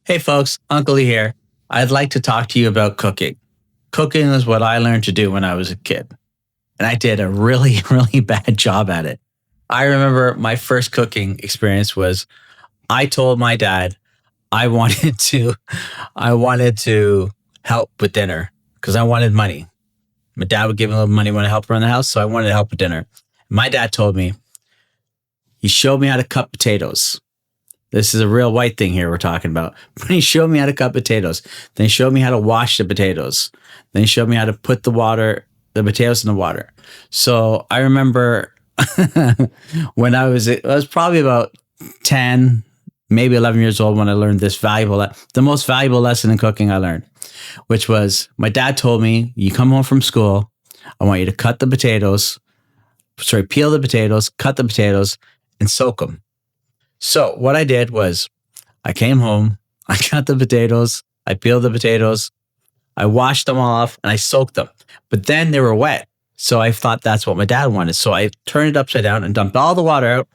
Hey folks, Uncle Lee here. I'd like to talk to you about cooking. Cooking is what I learned to do when I was a kid, and I did a really, really bad job at it. I remember my first cooking experience was I told my dad I wanted to I wanted to help with dinner because I wanted money. My dad would give me a little money when I helped around the house, so I wanted to help with dinner. My dad told me, he showed me how to cut potatoes. This is a real white thing here we're talking about. But he showed me how to cut potatoes. Then he showed me how to wash the potatoes. Then he showed me how to put the potatoes in the water. So I remember when I was probably about 10, maybe 11 years old when I learned the most valuable lesson in cooking I learned, which was my dad told me, you come home from school, I want you to peel the potatoes, cut the potatoes, and soak them. So what I did was I came home, I cut the potatoes, I peeled the potatoes, I washed them all off, and I soaked them. But then they were wet. So I thought that's what my dad wanted. So I turned it upside down and dumped all the water out.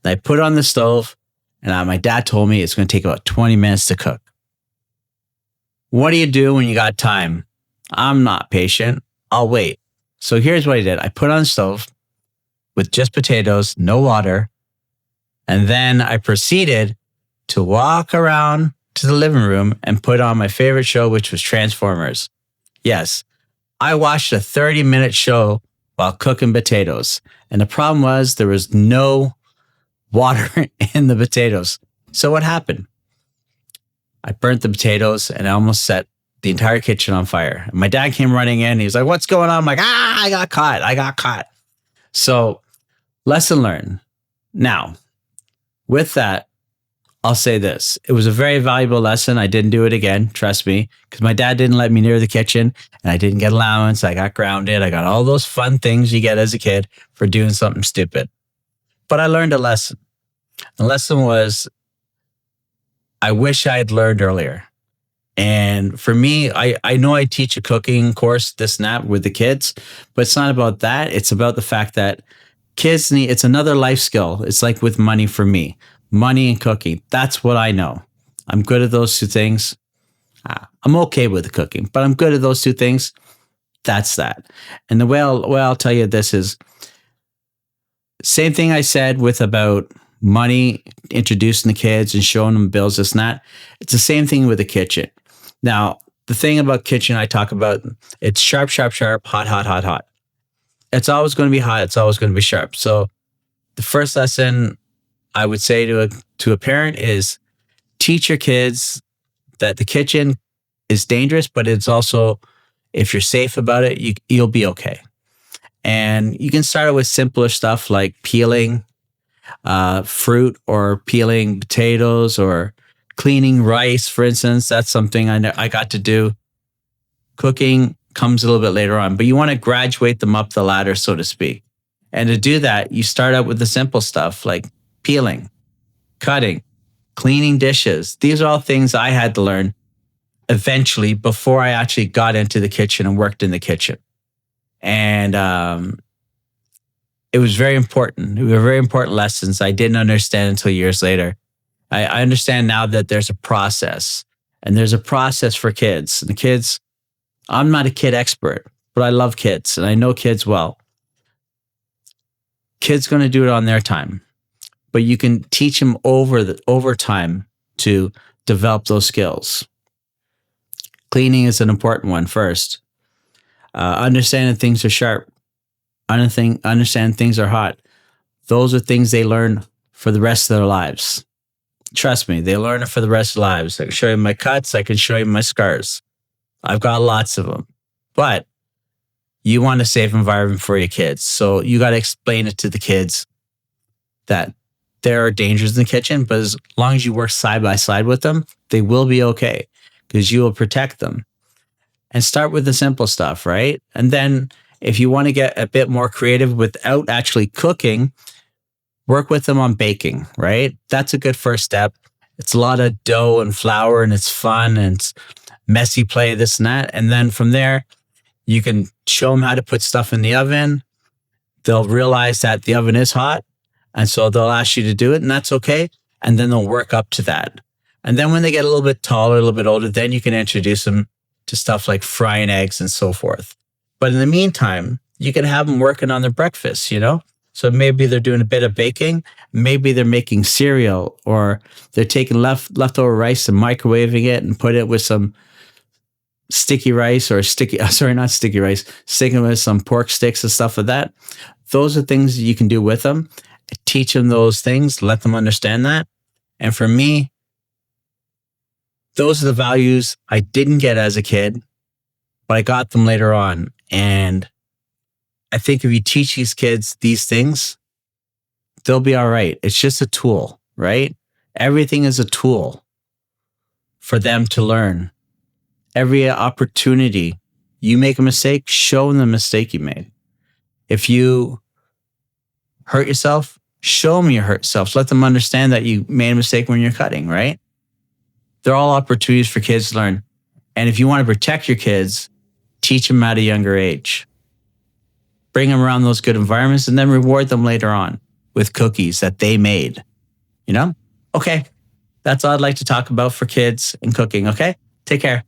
And I put it on the stove. And my dad told me it's going to take about 20 minutes to cook. What do you do when you got time? I'm not patient. I'll wait. So here's what I did. I put it on the stove with just potatoes, no water. And then I proceeded to walk around to the living room and put on my favorite show, which was Transformers. Yes, I watched a 30-minute show while cooking potatoes. And the problem was there was no water in the potatoes. So what happened? I burnt the potatoes and I almost set the entire kitchen on fire. And my dad came running in. He was like, what's going on? I'm like, I got caught. So lesson learned. Now, with that, I'll say this. It was a very valuable lesson. I didn't do it again, trust me, because my dad didn't let me near the kitchen and I didn't get allowance. I got grounded. I got all those fun things you get as a kid for doing something stupid. But I learned a lesson. The lesson was, I wish I had learned earlier. And for me, I know I teach a cooking course, this and that, with the kids, but it's not about that. It's about the fact that it's another life skill. It's like with money for me, money and cooking. That's what I know. I'm good at those two things. I'm okay with the cooking, but I'm good at those two things. That's that. And the way I'll tell you this is, same thing I said with about money, introducing the kids and showing them bills, this and that. It's the same thing with the kitchen. Now, the thing about kitchen I talk about, it's sharp, sharp, sharp, hot, hot, hot, hot. It's always going to be hot. It's always going to be sharp. So the first lesson I would say to a parent is teach your kids that the kitchen is dangerous, but it's also, if you're safe about it, you'll be okay. And you can start with simpler stuff like peeling fruit or peeling potatoes or cleaning rice, for instance. That's something I got to do. Cooking comes a little bit later on, but you want to graduate them up the ladder, so to speak. And to do that, you start out with the simple stuff like peeling, cutting, cleaning dishes. These are all things I had to learn eventually before I actually got into the kitchen and worked in the kitchen. And it was very important. They were very important lessons I didn't understand until years later. I understand now that there's a process, and there's a process for kids. And the kids, I'm not a kid expert, but I love kids and I know kids well. Kids going to do it on their time, but you can teach them over time to develop those skills. Cleaning is an important one first. Understanding things are sharp. Understand things are hot. Those are things they learn for the rest of their lives. Trust me, they learn it for the rest of their lives. I can show you my cuts. I can show you my scars. I've got lots of them. But you want a safe environment for your kids. So you got to explain it to the kids that there are dangers in the kitchen, but as long as you work side by side with them, they will be okay because you will protect them. And start with the simple stuff, right? And then if you want to get a bit more creative without actually cooking, work with them on baking, right? That's a good first step. It's a lot of dough and flour and it's fun and it's messy play, this and that. And then from there, you can show them how to put stuff in the oven. They'll realize that the oven is hot. And so they'll ask you to do it and that's okay. And then they'll work up to that. And then when they get a little bit taller, a little bit older, then you can introduce them to stuff like frying eggs and so forth. But in the meantime, you can have them working on their breakfast, you know? So maybe they're doing a bit of baking. Maybe they're making cereal, or they're taking leftover rice and microwaving it and put it with some sticky rice, or not sticky rice, sticking with some pork sticks and stuff like that. Those are things you can do with them. Teach them those things, let them understand that. And for me, those are the values I didn't get as a kid, but I got them later on. And I think if you teach these kids these things, they'll be all right. It's just a tool, right? Everything is a tool for them to learn. Every opportunity you make a mistake, show them the mistake you made. If you hurt yourself, show them you hurt yourself. Let them understand that you made a mistake when you're cutting, right? They're all opportunities for kids to learn. And if you want to protect your kids, teach them at a younger age. Bring them around those good environments and then reward them later on with cookies that they made. You know? Okay. That's all I'd like to talk about for kids and cooking. Okay? Take care.